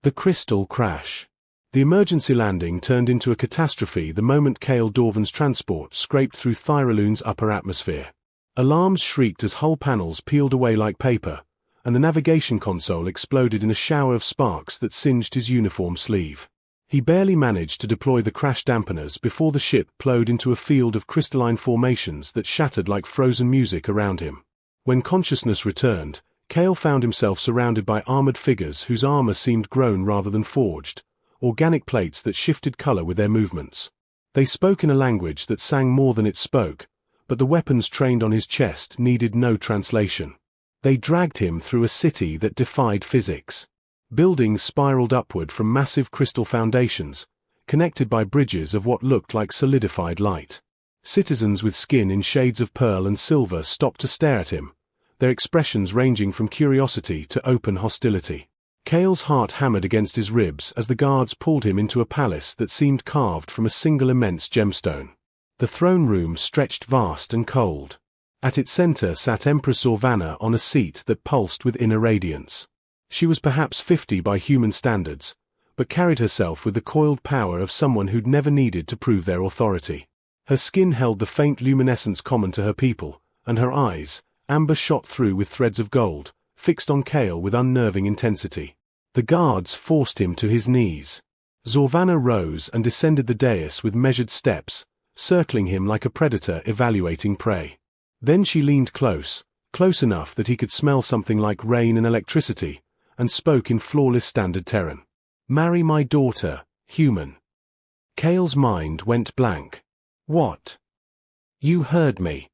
The crystal crash. The emergency landing turned into a catastrophe the moment Kale Dorvan's transport scraped through Thyralune's upper atmosphere. Alarms shrieked as hull panels peeled away like paper, and the navigation console exploded in a shower of sparks that singed his uniform sleeve. He barely managed to deploy the crash dampeners before the ship plowed into a field of crystalline formations that shattered like frozen music around him. When consciousness returned, Kale found himself surrounded by armored figures whose armor seemed grown rather than forged, organic plates that shifted color with their movements. They spoke in a language that sang more than it spoke, but the weapons trained on his chest needed no translation. They dragged him through a city that defied physics. Buildings spiraled upward from massive crystal foundations, connected by bridges of what looked like solidified light. Citizens with skin in shades of pearl and silver stopped to stare at him, their expressions ranging from curiosity to open hostility. Kale's heart hammered against his ribs as the guards pulled him into a palace that seemed carved from a single immense gemstone. The throne room stretched vast and cold. At its center sat Empress Zorvana on a seat that pulsed with inner radiance. She was perhaps 50 by human standards, but carried herself with the coiled power of someone who'd never needed to prove their authority. Her skin held the faint luminescence common to her people, and her eyes, amber shot through with threads of gold, fixed on Kale with unnerving intensity. The guards forced him to his knees. Zorvana rose and descended the dais with measured steps, circling him like a predator evaluating prey. Then she leaned close enough that he could smell something like rain and electricity, and spoke in flawless standard Terran. "Marry my daughter, human." Kale's mind went blank. "What?" "You heard me."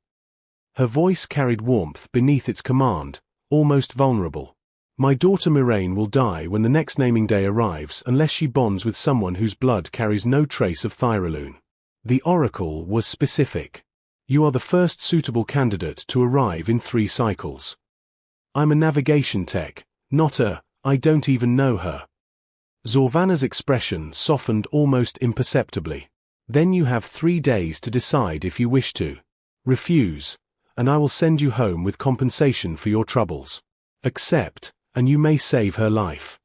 Her voice carried warmth beneath its command, almost vulnerable. "My daughter Miraine will die when the next naming day arrives unless she bonds with someone whose blood carries no trace of Thyralune." The oracle was specific. "You are the first suitable candidate to arrive in 3 cycles. I'm a navigation tech, not I don't even know her." Zorvana's expression softened almost imperceptibly. "Then you have 3 days to decide if you wish to. Refuse, and I will send you home with compensation for your troubles. Accept, and you may save her life."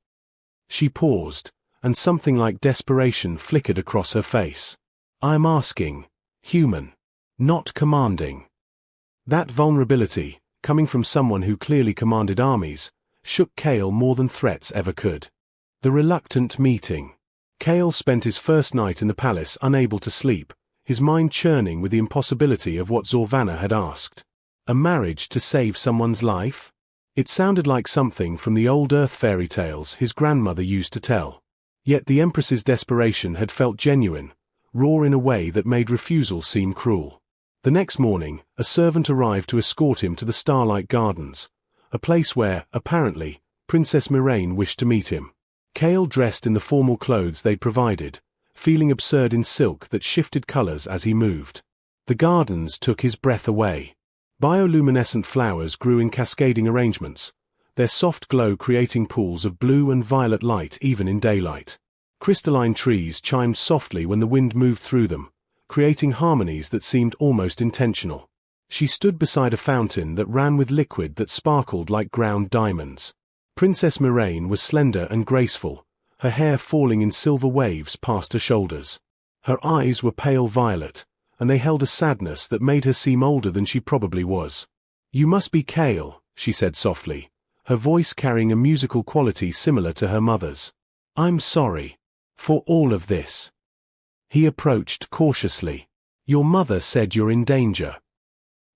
She paused, and something like desperation flickered across her face. "I'm asking, human. Not commanding." That vulnerability, coming from someone who clearly commanded armies, shook Kale more than threats ever could. The reluctant meeting. Kale spent his first night in the palace unable to sleep, his mind churning with the impossibility of what Zorvana had asked. A marriage to save someone's life? It sounded like something from the old Earth fairy tales his grandmother used to tell. Yet the Empress's desperation had felt genuine, raw in a way that made refusal seem cruel. The next morning, a servant arrived to escort him to the Starlight Gardens, a place where, apparently, Princess Miraine wished to meet him. Kale dressed in the formal clothes they'd provided, feeling absurd in silk that shifted colors as he moved. The gardens took his breath away. Bioluminescent flowers grew in cascading arrangements, their soft glow creating pools of blue and violet light even in daylight. Crystalline trees chimed softly when the wind moved through them, creating harmonies that seemed almost intentional. She stood beside a fountain that ran with liquid that sparkled like ground diamonds. Princess Miraine was slender and graceful, her hair falling in silver waves past her shoulders. Her eyes were pale violet, and they held a sadness that made her seem older than she probably was. "You must be Kale," she said softly, her voice carrying a musical quality similar to her mother's. "I'm sorry for all of this." He approached cautiously. "Your mother said you're in danger."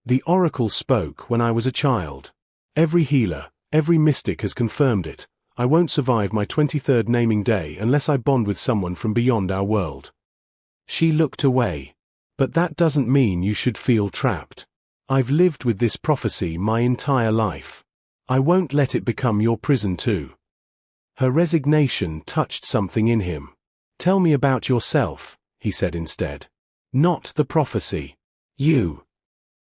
"The oracle spoke when I was a child. Every healer, every mystic has confirmed it. I won't survive my 23rd naming day unless I bond with someone from beyond our world." She looked away. "But that doesn't mean you should feel trapped. I've lived with this prophecy my entire life. I won't let it become your prison too." Her resignation touched something in him. "Tell me about yourself," he said instead. "Not the prophecy. You."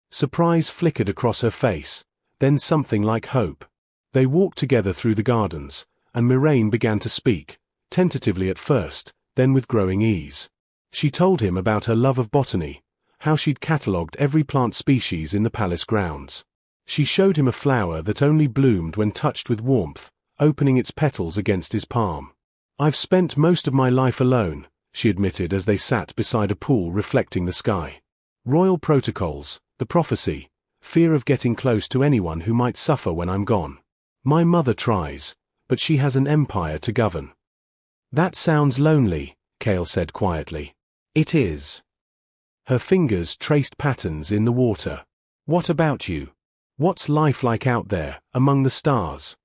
Surprise flickered across her face, then something like hope. They walked together through the gardens, and Miraine began to speak, tentatively at first, then with growing ease. She told him about her love of botany, how she'd catalogued every plant species in the palace grounds. She showed him a flower that only bloomed when touched with warmth, opening its petals against his palm. I've spent most of my life alone, she admitted as they sat beside a pool reflecting the sky. Royal protocols, the prophecy, fear of getting close to anyone who might suffer when I'm gone. My mother tries, but she has an empire to govern. That sounds lonely, Kale said quietly. It is. Her fingers traced patterns in the water. What about you? What's life like out there, among the stars?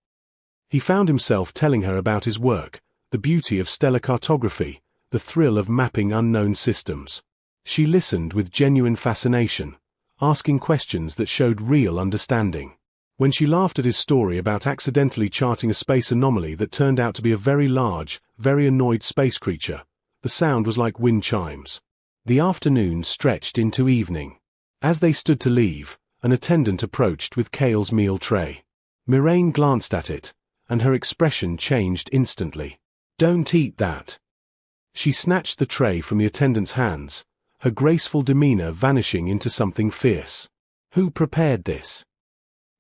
He found himself telling her about his work, the beauty of stellar cartography, the thrill of mapping unknown systems. She listened with genuine fascination, asking questions that showed real understanding. When she laughed at his story about accidentally charting a space anomaly that turned out to be a very large, very annoyed space creature, the sound was like wind chimes. The afternoon stretched into evening. As they stood to leave, an attendant approached with Kale's meal tray. Miraine glanced at it, and her expression changed instantly. Don't eat that. She snatched the tray from the attendant's hands, her graceful demeanor vanishing into something fierce. Who prepared this?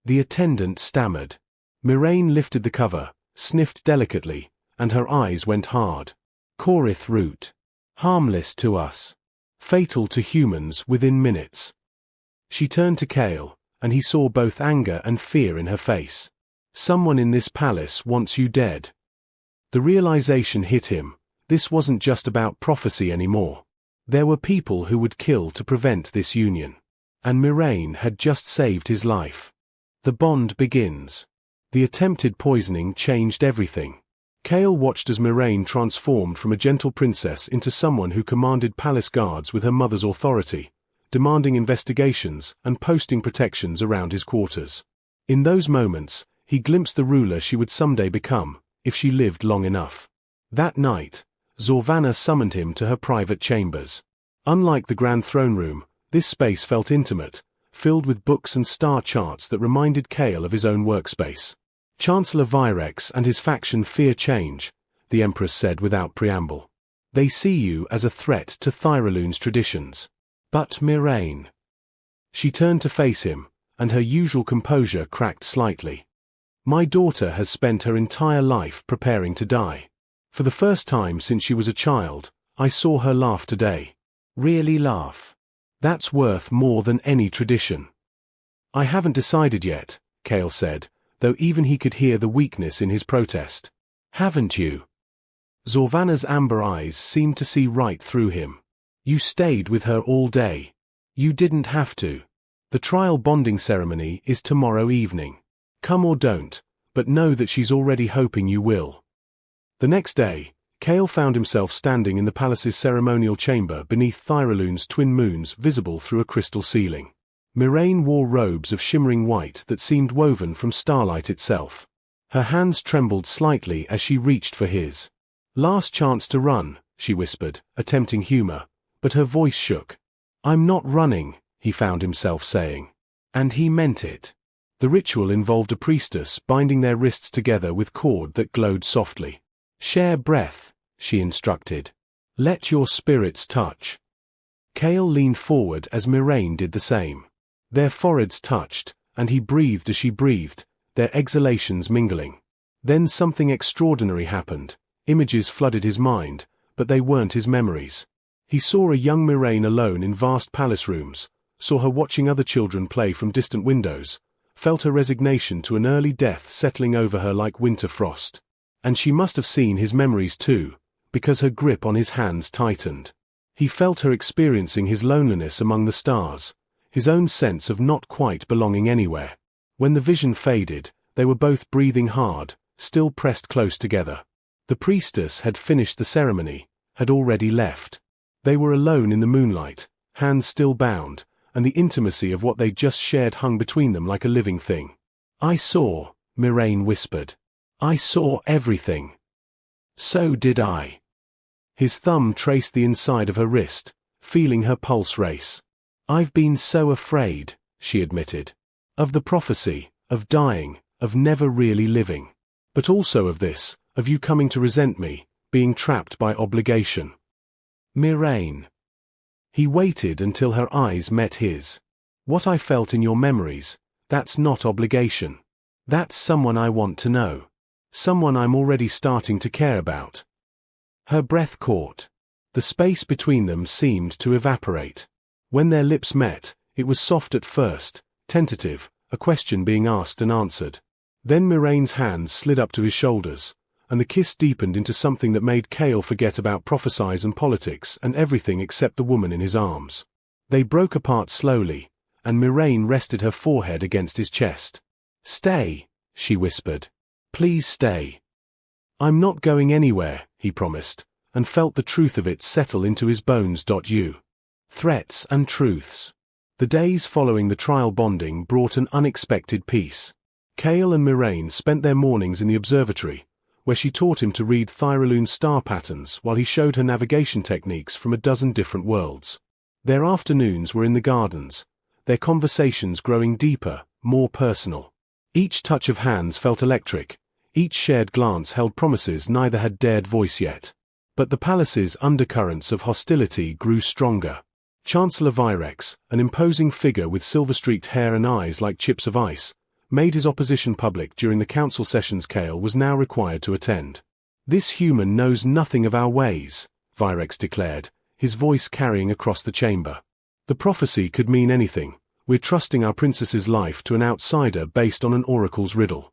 The attendant stammered. Miraine lifted the cover, sniffed delicately, and her eyes went hard. Korith root. Harmless to us. Fatal to humans within minutes. She turned to Kale, and he saw both anger and fear in her face. Someone in this palace wants you dead. The realization hit him. This wasn't just about prophecy anymore. There were people who would kill to prevent this union. And Miraine had just saved his life. The bond begins. The attempted poisoning changed everything. Kale watched as Miraine transformed from a gentle princess into someone who commanded palace guards with her mother's authority, demanding investigations and posting protections around his quarters. In those moments, he glimpsed the ruler she would someday become, if she lived long enough. That night, Zorvana summoned him to her private chambers. Unlike the grand throne room, this space felt intimate, filled with books and star charts that reminded Kale of his own workspace. Chancellor Virex and his faction fear change, the Empress said without preamble. They see you as a threat to Thyraloon's traditions. But Miraine. She turned to face him, and her usual composure cracked slightly. My daughter has spent her entire life preparing to die. For the first time since she was a child, I saw her laugh today. Really laugh. That's worth more than any tradition. I haven't decided yet, Kale said, though even he could hear the weakness in his protest. Haven't you? Zorvana's amber eyes seemed to see right through him. You stayed with her all day. You didn't have to. The trial bonding ceremony is tomorrow evening. Come or don't, but know that she's already hoping you will. The next day, Kale found himself standing in the palace's ceremonial chamber beneath Thyraloon's twin moons visible through a crystal ceiling. Miraine wore robes of shimmering white that seemed woven from starlight itself. Her hands trembled slightly as she reached for his. Last chance to run, she whispered, attempting humor, but her voice shook. I'm not running, he found himself saying. And he meant it. The ritual involved a priestess binding their wrists together with cord that glowed softly. Share breath, she instructed. Let your spirits touch. Kale leaned forward as Miraine did the same. Their foreheads touched, and he breathed as she breathed, their exhalations mingling. Then something extraordinary happened. Images flooded his mind, but they weren't his memories. He saw a young Miraine alone in vast palace rooms, saw her watching other children play from distant windows, felt her resignation to an early death settling over her like winter frost. And she must have seen his memories too, because her grip on his hands tightened. He felt her experiencing his loneliness among the stars, his own sense of not quite belonging anywhere. When the vision faded, they were both breathing hard, still pressed close together. The priestess had finished the ceremony, had already left. They were alone in the moonlight, hands still bound, and the intimacy of what they'd just shared hung between them like a living thing. I saw, Miraine whispered. I saw everything. So did I. His thumb traced the inside of her wrist, feeling her pulse race. I've been so afraid, she admitted. Of the prophecy, of dying, of never really living. But also of this, of you coming to resent me, being trapped by obligation. Miraine. He waited until her eyes met his. What I felt in your memories, that's not obligation. That's someone I want to know. Someone I'm already starting to care about. Her breath caught. The space between them seemed to evaporate. When their lips met, it was soft at first, tentative, a question being asked and answered. Then Miraine's hands slid up to his shoulders, and the kiss deepened into something that made Cale forget about prophecies and politics and everything except the woman in his arms. They broke apart slowly, and Miraine rested her forehead against his chest. "Stay," she whispered. "Please stay." "I'm not going anywhere," he promised, and felt the truth of it settle into his bones. Threats and truths. The days following the trial bonding brought an unexpected peace. Cale and Miraine spent their mornings in the observatory, where she taught him to read Thyraloon star patterns while he showed her navigation techniques from a dozen different worlds. Their afternoons were in the gardens, their conversations growing deeper, more personal. Each touch of hands felt electric, each shared glance held promises neither had dared voice yet. But the palace's undercurrents of hostility grew stronger. Chancellor Virex, an imposing figure with silver-streaked hair and eyes like chips of ice, made his opposition public during the council sessions Cale was now required to attend. "This human knows nothing of our ways," Virex declared, his voice carrying across the chamber. "The prophecy could mean anything. We're trusting our princess's life to an outsider based on an oracle's riddle."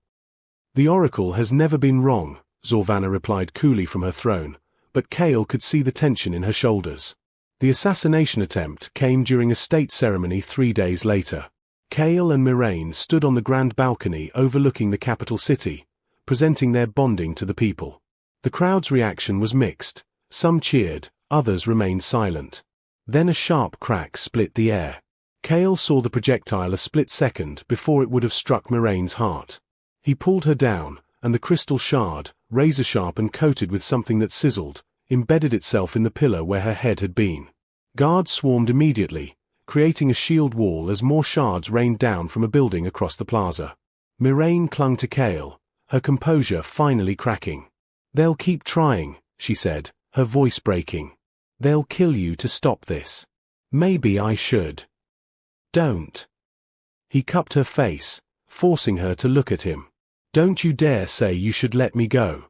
"The oracle has never been wrong," Zorvana replied coolly from her throne, but Cale could see the tension in her shoulders. The assassination attempt came during a state ceremony 3 days later. Cale and Miraine stood on the grand balcony overlooking the capital city, presenting their bonding to the people. The crowd's reaction was mixed. Some cheered, others remained silent. Then a sharp crack split the air. Cale saw the projectile a split second before it would have struck Miraine's heart. He pulled her down, and the crystal shard, razor-sharp and coated with something that sizzled, embedded itself in the pillar where her head had been. Guards swarmed immediately, creating a shield wall as more shards rained down from a building across the plaza. Miraine clung to Cale, her composure finally cracking. "They'll keep trying," she said, her voice breaking. "They'll kill you to stop this. Maybe I should." "Don't." He cupped her face, forcing her to look at him. "Don't you dare say you should let me go."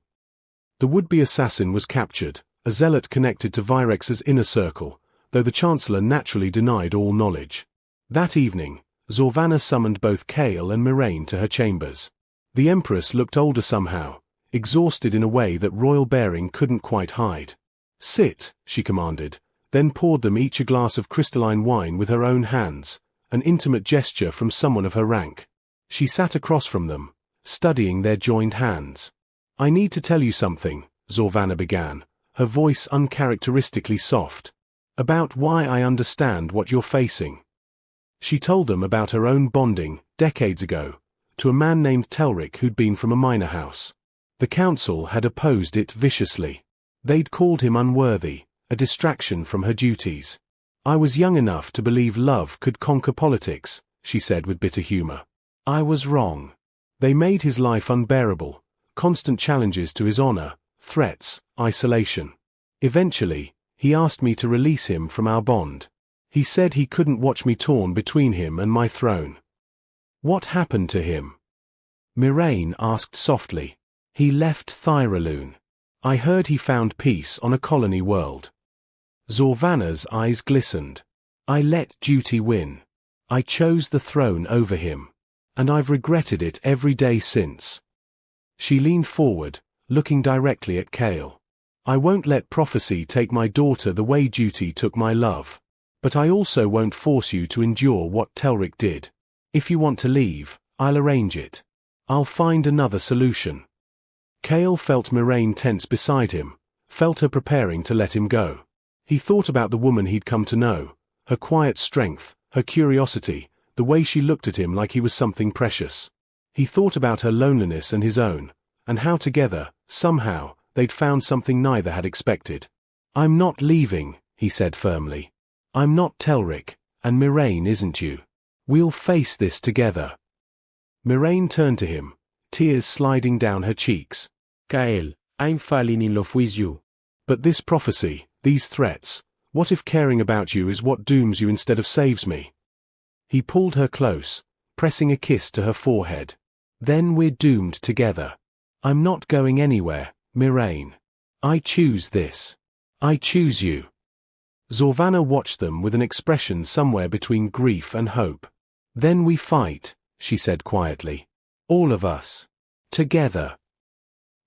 The would-be assassin was captured, a zealot connected to Virex's inner circle, though the Chancellor naturally denied all knowledge. That evening, Zorvana summoned both Cale and Miraine to her chambers. The Empress looked older somehow, exhausted in a way that royal bearing couldn't quite hide. "Sit," she commanded, then poured them each a glass of crystalline wine with her own hands, an intimate gesture from someone of her rank. She sat across from them, studying their joined hands. "I need to tell you something," Zorvana began, her voice uncharacteristically soft. "About why I understand what you're facing." She told them about her own bonding, decades ago, to a man named Telric who'd been from a minor house. The council had opposed it viciously. They'd called him unworthy, a distraction from her duties. "I was young enough to believe love could conquer politics," she said with bitter humor. "I was wrong. They made his life unbearable, constant challenges to his honor, threats, isolation. Eventually, he asked me to release him from our bond. He said he couldn't watch me torn between him and my throne." "What happened to him?" Miraine asked softly. "He left Thyraloon. I heard he found peace on a colony world." Zorvana's eyes glistened. "I let duty win. I chose the throne over him. And I've regretted it every day since." She leaned forward, looking directly at Cale. "I won't let prophecy take my daughter the way duty took my love. But I also won't force you to endure what Telric did. If you want to leave, I'll arrange it. I'll find another solution." Cale felt Miraine tense beside him, felt her preparing to let him go. He thought about the woman he'd come to know, her quiet strength, her curiosity, the way she looked at him like he was something precious. He thought about her loneliness and his own, and how together, somehow, they'd found something neither had expected. "I'm not leaving," he said firmly. "I'm not Telric, and Miraine isn't you. We'll face this together." Miraine turned to him, tears sliding down her cheeks. "Cale, I'm falling in love with you." "But this prophecy, these threats, what if caring about you is what dooms you instead of saves me?" He pulled her close, pressing a kiss to her forehead. "Then we're doomed together. I'm not going anywhere, Miraine. I choose this. I choose you. Zorvana watched them with an expression somewhere between grief and hope. Then we fight, she said quietly. All of us. Together.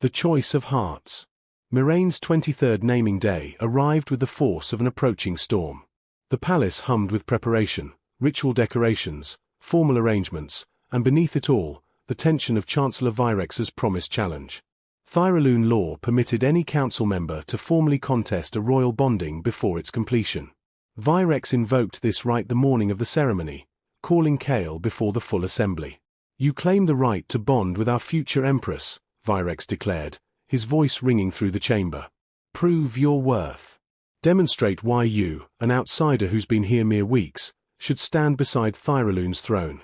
The choice of hearts. Mirain's 23rd naming day arrived with the force of an approaching storm. The palace hummed with preparation, ritual decorations, formal arrangements, and beneath it all, the tension of Chancellor Vyrex's promised challenge. Thyraloon law permitted any council member to formally contest a royal bonding before its completion. Vyrex invoked this right the morning of the ceremony, calling Kale before the full assembly. You claim the right to bond with our future Empress, Vyrex declared, his voice ringing through the chamber. Prove your worth. Demonstrate why you, an outsider who's been here mere weeks, should stand beside Thyraloon's throne.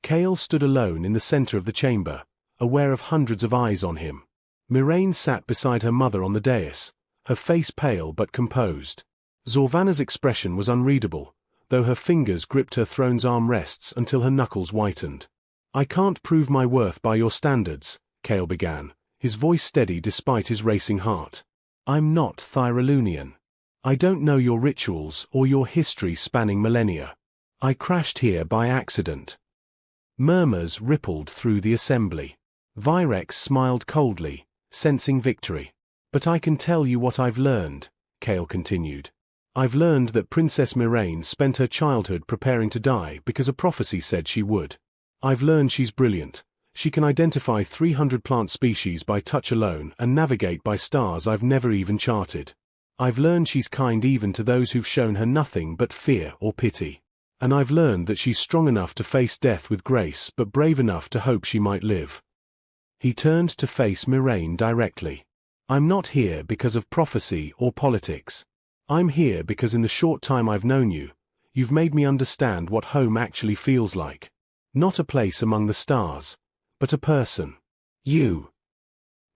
Kale stood alone in the center of the chamber, aware of hundreds of eyes on him. Mirain sat beside her mother on the dais, her face pale but composed. Zorvana's expression was unreadable, though her fingers gripped her throne's armrests until her knuckles whitened. I can't prove my worth by your standards, Kale began, his voice steady despite his racing heart. I'm not Thyraloonian. I don't know your rituals or your history spanning millennia. I crashed here by accident. Murmurs rippled through the assembly. Vyrex smiled coldly, sensing victory. But I can tell you what I've learned, Kale continued. I've learned that Princess Mirain spent her childhood preparing to die because a prophecy said she would. I've learned she's brilliant. She can identify 300 plant species by touch alone and navigate by stars I've never even charted. I've learned she's kind even to those who've shown her nothing but fear or pity. And I've learned that she's strong enough to face death with grace but brave enough to hope she might live. He turned to face Mirain directly. I'm not here because of prophecy or politics. I'm here because in the short time I've known you, you've made me understand what home actually feels like. Not a place among the stars, but a person. You.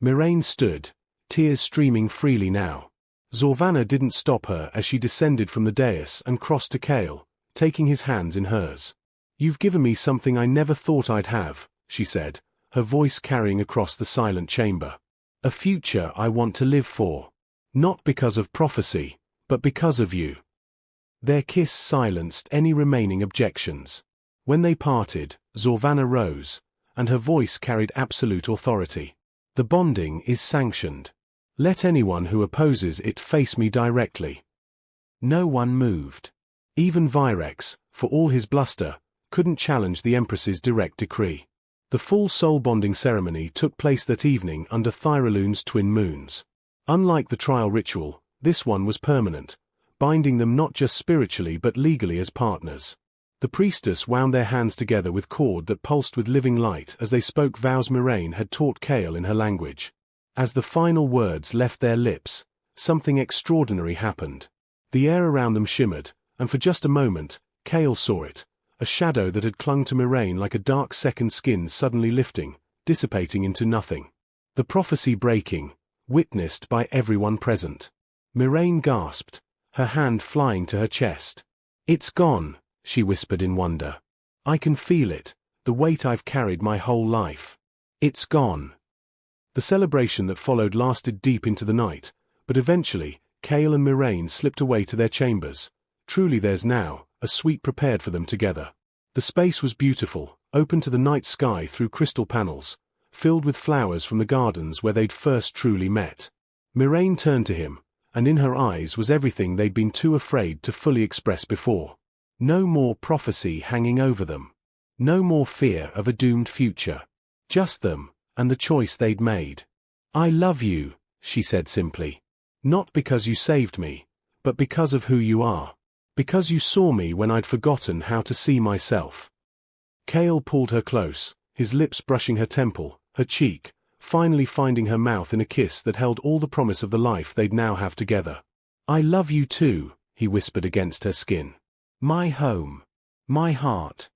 Mirain stood, tears streaming freely now. Zorvana didn't stop her as she descended from the dais and crossed to Kale, taking his hands in hers. You've given me something I never thought I'd have, she said, her voice carrying across the silent chamber. A future I want to live for. Not because of prophecy, but because of you. Their kiss silenced any remaining objections. When they parted, Zorvana rose, and her voice carried absolute authority. The bonding is sanctioned. Let anyone who opposes it face me directly. No one moved. Even Vyrex, for all his bluster, couldn't challenge the Empress's direct decree. The full soul bonding ceremony took place that evening under Thyraloon's twin moons. Unlike the trial ritual, this one was permanent, binding them not just spiritually but legally as partners. The priestess wound their hands together with cord that pulsed with living light as they spoke vows Mirain had taught Kale in her language. As the final words left their lips, something extraordinary happened. The air around them shimmered, and for just a moment, Kale saw it, a shadow that had clung to Mirain like a dark second skin suddenly lifting, dissipating into nothing. The prophecy breaking, witnessed by everyone present. Mirain gasped, her hand flying to her chest. It's gone, she whispered in wonder. I can feel it, the weight I've carried my whole life. It's gone. The celebration that followed lasted deep into the night, but eventually, Kale and Mirain slipped away to their chambers, truly theirs now, a suite prepared for them together. The space was beautiful, open to the night sky through crystal panels, filled with flowers from the gardens where they'd first truly met. Mirain turned to him, and in her eyes was everything they'd been too afraid to fully express before. No more prophecy hanging over them. No more fear of a doomed future. Just them, and the choice they'd made. I love you, she said simply. Not because you saved me, but because of who you are. Because you saw me when I'd forgotten how to see myself. Kale pulled her close, his lips brushing her temple, her cheek, finally finding her mouth in a kiss that held all the promise of the life they'd now have together. I love you too, he whispered against her skin. My home. My heart.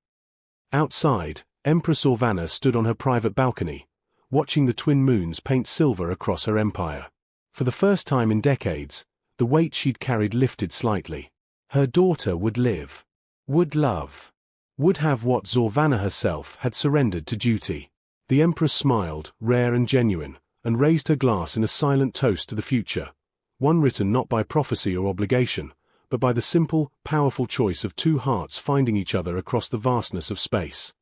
Outside, Empress Zorvana stood on her private balcony, watching the twin moons paint silver across her empire. For the first time in decades, the weight she'd carried lifted slightly. Her daughter would live. Would love. Would have what Zorvana herself had surrendered to duty. The Empress smiled, rare and genuine, and raised her glass in a silent toast to the future, one written not by prophecy or obligation, but by the simple, powerful choice of two hearts finding each other across the vastness of space.